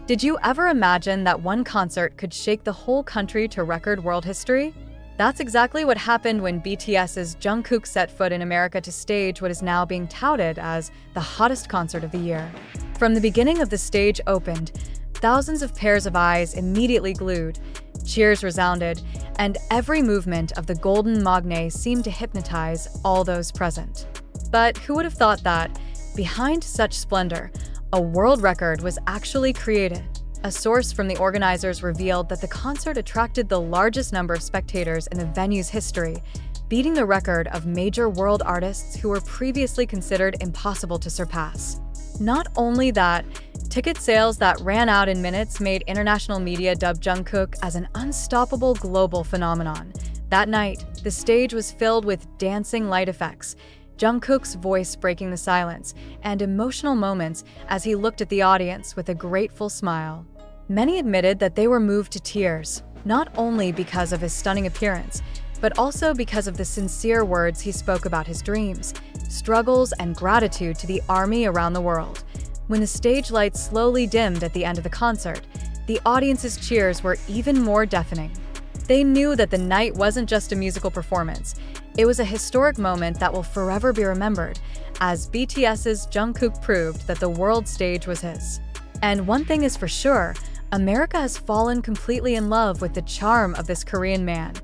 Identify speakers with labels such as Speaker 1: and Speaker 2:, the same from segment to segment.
Speaker 1: Did you ever imagine that one concert could shake the whole country to record world history? That's exactly what happened when BTS's Jungkook set foot in America to stage what is now being touted as the hottest concert of the year. From the beginning of the stage opened, thousands of pairs of eyes immediately glued, cheers resounded, and every movement of the golden magne seemed to hypnotize all those present. But who would have thought that, behind such splendor, a world record was actually created? A source from the organizers revealed that the concert attracted the largest number of spectators in the venue's history, beating the record of major world artists who were previously considered impossible to surpass. Not only that, ticket sales that ran out in minutes made international media dub Jungkook as an unstoppable global phenomenon. That night, the stage was filled with dancing light effects, Jungkook's voice breaking the silence, and emotional moments as he looked at the audience with a grateful smile. Many admitted that they were moved to tears, not only because of his stunning appearance, but also because of the sincere words he spoke about his dreams, struggles, and gratitude to the army around the world. When the stage lights slowly dimmed at the end of the concert, the audience's cheers were even more deafening. They knew that the night wasn't just a musical performance. It was a historic moment that will forever be remembered, as BTS's Jungkook proved that the world stage was his. And one thing is for sure, America has fallen completely in love with the charm of this Korean man.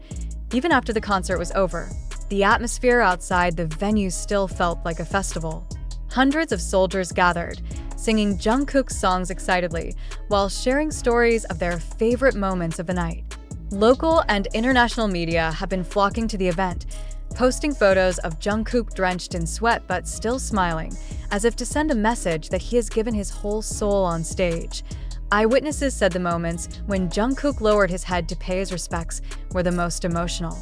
Speaker 1: Even after the concert was over, the atmosphere outside the venue still felt like a festival. Hundreds of soldiers gathered, singing Jungkook's songs excitedly, while sharing stories of their favorite moments of the night. Local and international media have been flocking to the event, posting photos of Jungkook drenched in sweat but still smiling, as if to send a message that he has given his whole soul on stage. Eyewitnesses said the moments when Jungkook lowered his head to pay his respects were the most emotional.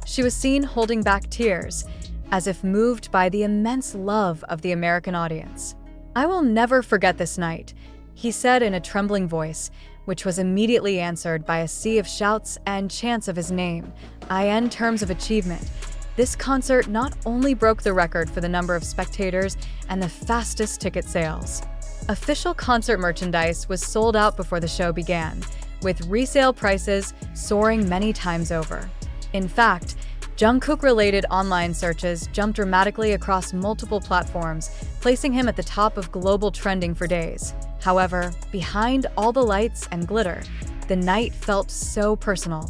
Speaker 1: She was seen holding back tears, as if moved by the immense love of the American audience. "I will never forget this night," he said in a trembling voice, which was immediately answered by a sea of shouts and chants of his name. In terms of achievement, this concert not only broke the record for the number of spectators and the fastest ticket sales. Official concert merchandise was sold out before the show began, with resale prices soaring many times over. In fact, Jungkook-related online searches jumped dramatically across multiple platforms, placing him at the top of global trending for days. However, behind all the lights and glitter, the night felt so personal.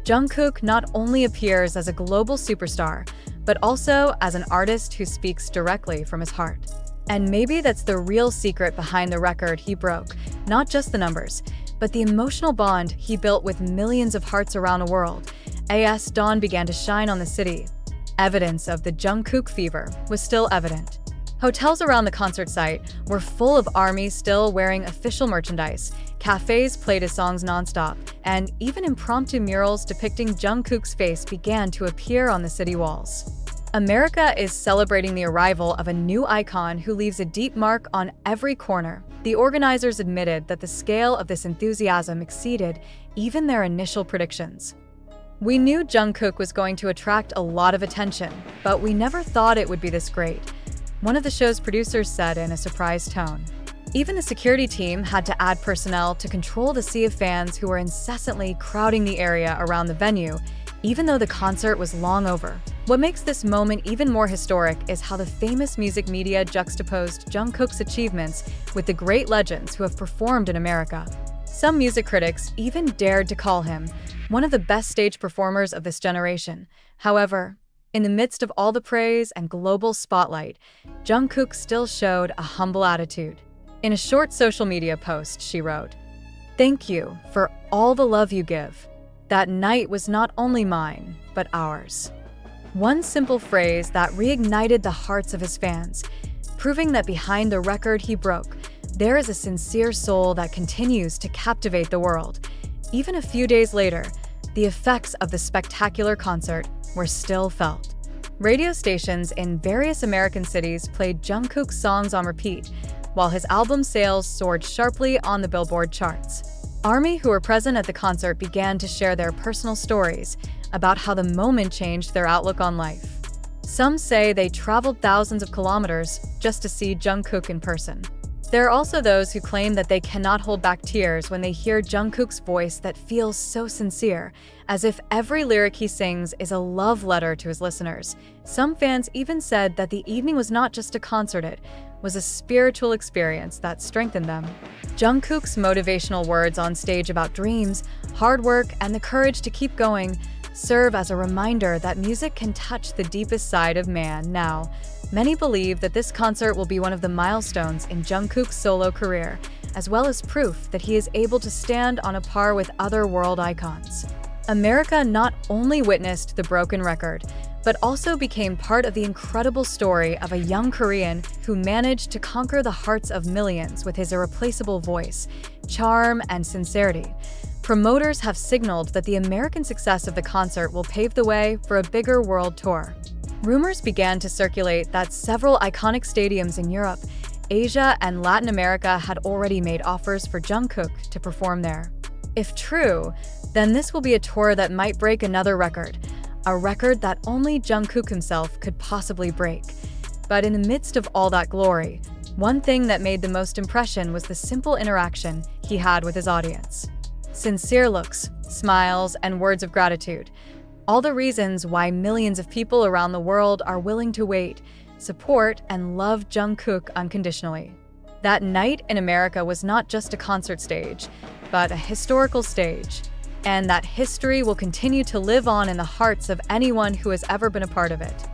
Speaker 1: Jungkook not only appears as a global superstar, but also as an artist who speaks directly from his heart. And maybe that's the real secret behind the record he broke, not just the numbers, but the emotional bond he built with millions of hearts around the world. As dawn began to shine on the city, evidence of the Jungkook fever was still evident. Hotels around the concert site were full of ARMY still wearing official merchandise, cafes played his songs nonstop, and even impromptu murals depicting Jungkook's face began to appear on the city walls. America is celebrating the arrival of a new icon who leaves a deep mark on every corner. The organizers admitted that the scale of this enthusiasm exceeded even their initial predictions. "We knew Jungkook was going to attract a lot of attention, but we never thought it would be this great," one of the show's producers said in a surprised tone. Even the security team had to add personnel to control the sea of fans who were incessantly crowding the area around the venue, even though the concert was long over. What makes this moment even more historic is how the famous music media juxtaposed Jungkook's achievements with the great legends who have performed in America. Some music critics even dared to call him one of the best stage performers of this generation. However, in the midst of all the praise and global spotlight, Jungkook still showed a humble attitude. In a short social media post, she wrote, "Thank you for all the love you give. That night was not only mine, but ours." One simple phrase that reignited the hearts of his fans, proving that behind the record he broke, there is a sincere soul that continues to captivate the world. Even a few days later, the effects of the spectacular concert were still felt. Radio stations in various American cities played Jungkook's songs on repeat, while his album sales soared sharply on the Billboard charts. ARMY who were present at the concert began to share their personal stories about how the moment changed their outlook on life. Some say they traveled thousands of kilometers just to see Jungkook in person. There are also those who claim that they cannot hold back tears when they hear Jungkook's voice that feels so sincere, as if every lyric he sings is a love letter to his listeners. Some fans even said that the evening was not just a concert, it was a spiritual experience that strengthened them. Jungkook's motivational words on stage about dreams, hard work, and the courage to keep going serve as a reminder that music can touch the deepest side of man. Now, many believe that this concert will be one of the milestones in Jungkook's solo career, as well as proof that he is able to stand on a par with other world icons. America not only witnessed the broken record, but also became part of the incredible story of a young Korean who managed to conquer the hearts of millions with his irreplaceable voice, charm, and sincerity. Promoters have signaled that the American success of the concert will pave the way for a bigger world tour. Rumors began to circulate that several iconic stadiums in Europe, Asia, and Latin America had already made offers for Jungkook to perform there. If true, then this will be a tour that might break another record, a record that only Jungkook himself could possibly break. But in the midst of all that glory, one thing that made the most impression was the simple interaction he had with his audience. Sincere looks, smiles, and words of gratitude. All the reasons why millions of people around the world are willing to wait, support, and love Jungkook unconditionally. That night in America was not just a concert stage, but a historical stage. And that history will continue to live on in the hearts of anyone who has ever been a part of it.